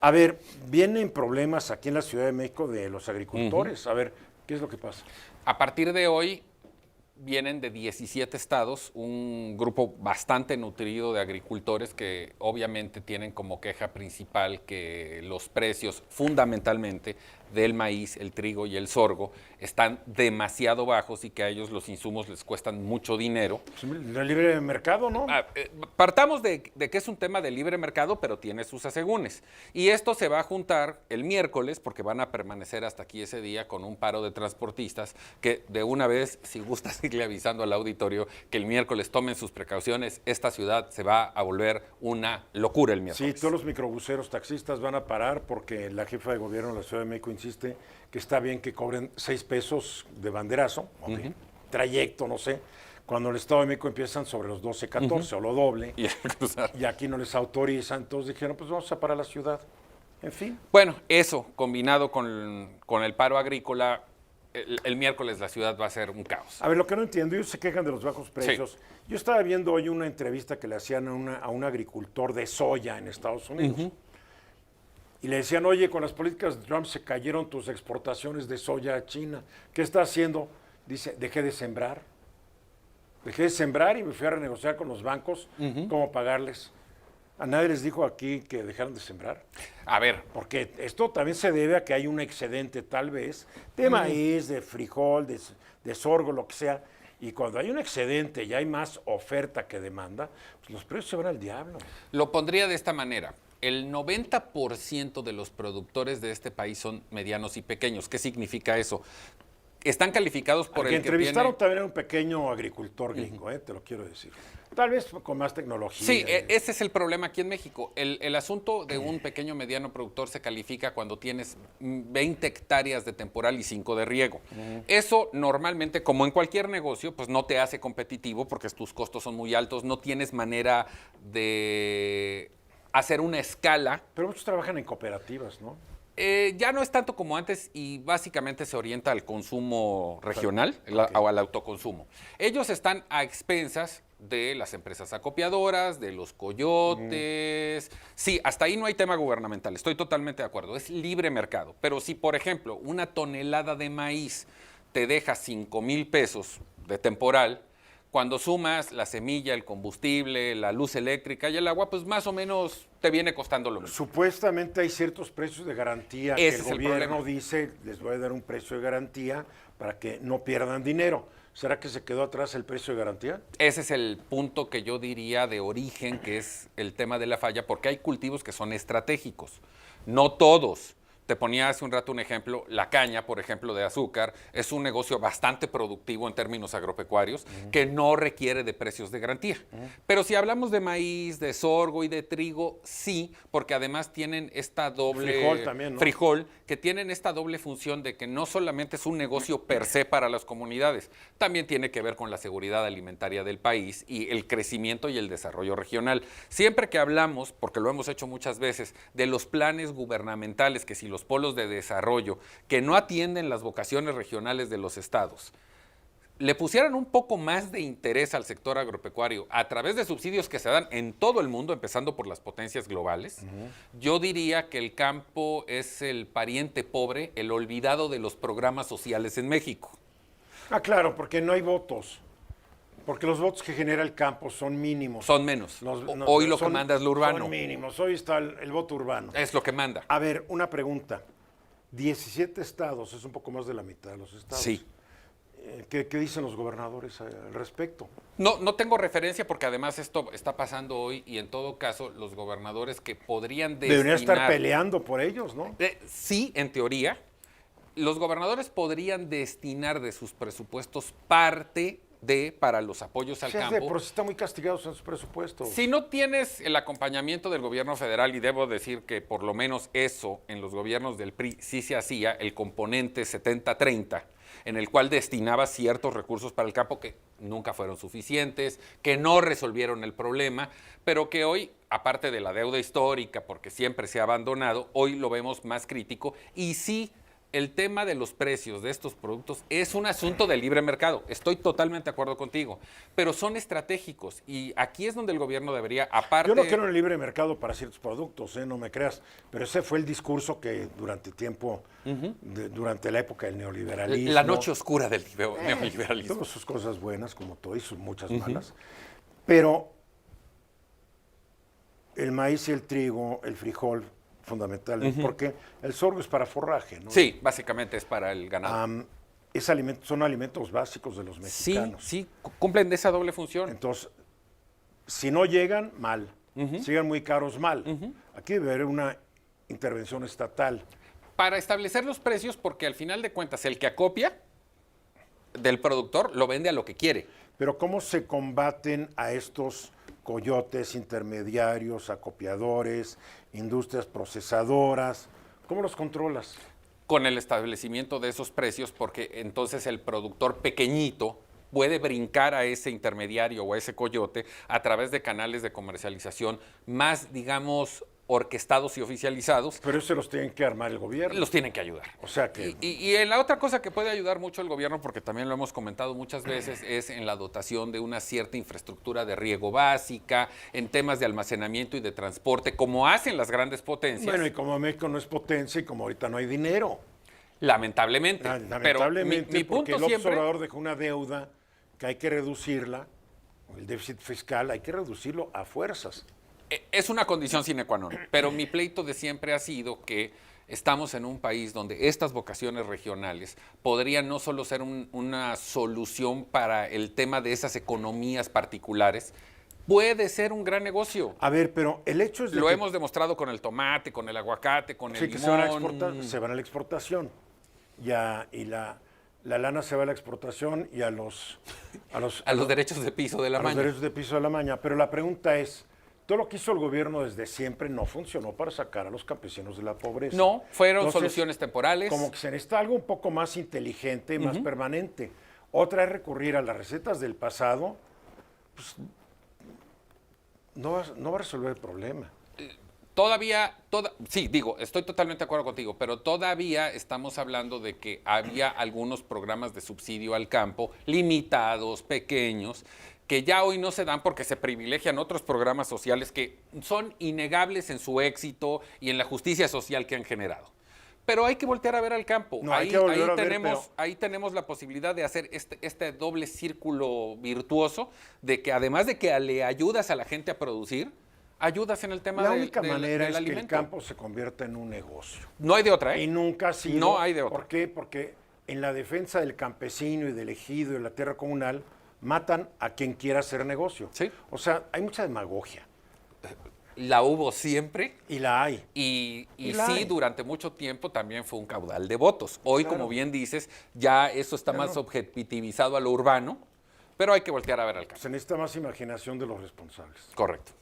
A ver, vienen problemas aquí en la Ciudad de México de los agricultores. Ujú. A ver, ¿qué es lo que pasa? A partir de hoy vienen de 17 estados un grupo bastante nutrido de agricultores que obviamente tienen como queja principal que los precios fundamentalmente del maíz, el trigo y el sorgo están demasiado bajos y que a ellos los insumos les cuestan mucho dinero. Pues, el libre mercado, ¿no? Partamos de que es un tema de libre mercado, pero tiene sus asegúnes. Y esto se va a juntar el miércoles, porque van a permanecer hasta aquí ese día con un paro de transportistas, que de una vez, si gustas irle avisando al auditorio, que el miércoles tomen sus precauciones, esta ciudad se va a volver una locura el miércoles. Sí, todos los microbuseros, taxistas van a parar porque la jefa de gobierno de la Ciudad de México insiste que está bien que cobren 6 pesos de banderazo, o de trayecto, no sé, cuando el Estado de México empiezan sobre los 12, 14 o lo doble, y aquí no les autorizan, entonces dijeron, pues vamos a parar la ciudad. En fin. Bueno, eso combinado con el paro agrícola, el miércoles la ciudad va a ser un caos. A ver, lo que no entiendo, ellos se quejan de los bajos precios. Sí. Yo estaba viendo hoy una entrevista que le hacían a un agricultor de soya en Estados Unidos. Y le decían, oye, con las políticas de Trump se cayeron tus exportaciones de soya a China. ¿Qué está haciendo? Dice, dejé de sembrar. Dejé de sembrar y me fui a renegociar con los bancos cómo pagarles. ¿A nadie les dijo aquí que dejaron de sembrar? A ver. Porque esto también se debe a que hay un excedente, tal vez, de maíz, de frijol, de sorgo, lo que sea. Y cuando hay un excedente y hay más oferta que demanda, pues los precios se van al diablo. Lo pondría de esta manera. El 90% de los productores de este país son medianos y pequeños. ¿Qué significa eso? Están calificados por el que entrevistaron tiene... también a un pequeño agricultor gringo, te lo quiero decir. Tal vez con más tecnología. Sí, ese es el problema aquí en México. El asunto de un pequeño mediano productor se califica cuando tienes 20 hectáreas de temporal y 5 de riego. Eso normalmente, como en cualquier negocio, pues no te hace competitivo porque tus costos son muy altos, no tienes manera de hacer una escala. Pero muchos trabajan en cooperativas, ¿no? Ya no es tanto como antes y básicamente se orienta al consumo regional o al autoconsumo. Ellos están a expensas de las empresas acopiadoras, de los coyotes. Sí, hasta ahí no hay tema gubernamental, estoy totalmente de acuerdo, es libre mercado. Pero si, por ejemplo, una tonelada de maíz te deja 5,000 pesos de temporal, cuando sumas la semilla, el combustible, la luz eléctrica y el agua, pues más o menos te viene costando lo mismo. Supuestamente hay ciertos precios de garantía que el gobierno dice, les voy a dar un precio de garantía para que no pierdan dinero. ¿Será que se quedó atrás el precio de garantía? Ese es el punto que yo diría de origen, que es el tema de la falla, porque hay cultivos que son estratégicos. No todos. Te ponía hace un rato un ejemplo, la caña, por ejemplo, de azúcar, es un negocio bastante productivo en términos agropecuarios que no requiere de precios de garantía. Pero si hablamos de maíz, de sorgo y de trigo, sí, porque además tienen esta doble... Frijol también, ¿no? Frijol, que tienen esta doble función de que no solamente es un negocio per se para las comunidades, también tiene que ver con la seguridad alimentaria del país y el crecimiento y el desarrollo regional. Siempre que hablamos, porque lo hemos hecho muchas veces, de los planes gubernamentales, que si los polos de desarrollo que no atienden las vocaciones regionales de los estados, le pusieran un poco más de interés al sector agropecuario a través de subsidios que se dan en todo el mundo, empezando por las potencias globales, yo diría que el campo es el pariente pobre, el olvidado de los programas sociales en México. Ah, claro, porque no hay votos. Porque los votos que genera el campo son mínimos. Son menos. Hoy lo que manda es lo urbano. Son mínimos. Hoy está el voto urbano. Es lo que manda. A ver, una pregunta. 17 estados, es un poco más de la mitad de los estados. Sí. ¿Qué dicen los gobernadores al respecto? No tengo referencia porque además esto está pasando hoy y en todo caso los gobernadores que podrían destinar... Deberían estar peleando por ellos, ¿no? Sí, en teoría. Los gobernadores podrían destinar de sus presupuestos parte para los apoyos al campo. Pero está muy castigados en sus presupuestos. Si no tienes el acompañamiento del gobierno federal, y debo decir que por lo menos eso en los gobiernos del PRI sí se hacía, el componente 70-30, en el cual destinaba ciertos recursos para el campo que nunca fueron suficientes, que no resolvieron el problema, pero que hoy, aparte de la deuda histórica, porque siempre se ha abandonado, hoy lo vemos más crítico y sí el tema de los precios de estos productos es un asunto de libre mercado. Estoy totalmente de acuerdo contigo, pero son estratégicos y aquí es donde el gobierno debería, aparte... Yo no quiero el libre mercado para ciertos productos, no me creas, pero ese fue el discurso que durante tiempo, durante la época del neoliberalismo... La noche oscura del neoliberalismo. Todas sus cosas buenas, como todo, y sus muchas malas, pero el maíz y el trigo, el frijol, fundamental, porque el sorgo es para forraje, ¿no? Sí, básicamente es para el ganado. Son alimentos básicos de los mexicanos. Sí, cumplen de esa doble función. Entonces, si no llegan, mal. Si llegan muy caros, mal. Aquí debe haber una intervención estatal. Para establecer los precios, porque al final de cuentas el que acopia del productor lo vende a lo que quiere. Pero ¿cómo se combaten a estos coyotes, intermediarios, acopiadores, industrias procesadoras? ¿Cómo los controlas? Con el establecimiento de esos precios, porque entonces el productor pequeñito puede brincar a ese intermediario o a ese coyote a través de canales de comercialización más, digamos, orquestados y oficializados. Pero eso los tienen que armar el gobierno. Los tienen que ayudar. O sea que... Y en la otra cosa que puede ayudar mucho el gobierno, porque también lo hemos comentado muchas veces, es en la dotación de una cierta infraestructura de riego básica, en temas de almacenamiento y de transporte, como hacen las grandes potencias. Bueno, y como México no es potencia y como ahorita no hay dinero. Lamentablemente. Lamentablemente, pero mi porque punto López siempre... Obrador dejó una deuda que hay que reducirla, el déficit fiscal, hay que reducirlo a fuerzas. Es una condición sine qua non, pero mi pleito de siempre ha sido que estamos en un país donde estas vocaciones regionales podrían no solo ser una solución para el tema de esas economías particulares, puede ser un gran negocio. A ver, pero el hecho es de Lo hemos demostrado con el tomate, con el aguacate, con el que limón. se van a la exportación. Y la lana se va a la exportación y a los derechos de piso de la los maña. derechos de piso de la maña. Pero la pregunta es, todo lo que hizo el gobierno desde siempre no funcionó para sacar a los campesinos de la pobreza. No, fueron Entonces, soluciones temporales. Como que se necesita algo un poco más inteligente, más permanente. Otra es recurrir a las recetas del pasado, pues no va a resolver el problema. Estoy totalmente de acuerdo contigo, pero todavía estamos hablando de que había algunos programas de subsidio al campo, limitados, pequeños, que ya hoy no se dan porque se privilegian otros programas sociales que son innegables en su éxito y en la justicia social que han generado. Pero hay que voltear a ver al campo. No, ahí tenemos la posibilidad de hacer este doble círculo virtuoso de que además de que le ayudas a la gente a producir, ayudas en el tema La del única manera es alimento. que el campo se convierta en un negocio. No hay de otra, ¿eh? Y nunca ha sido. No hay de otra. ¿Por qué? Porque en la defensa del campesino y del ejido y de la tierra comunal, matan a quien quiera hacer negocio. Sí. O sea, hay mucha demagogia. La hubo siempre. Y la hay. Y la sí, hay. durante mucho tiempo también fue un caudal de votos. Hoy, Claro. como bien dices, ya eso está más objetivizado a lo urbano, pero hay que voltear a ver al campo. Se necesita más imaginación de los responsables. Correcto.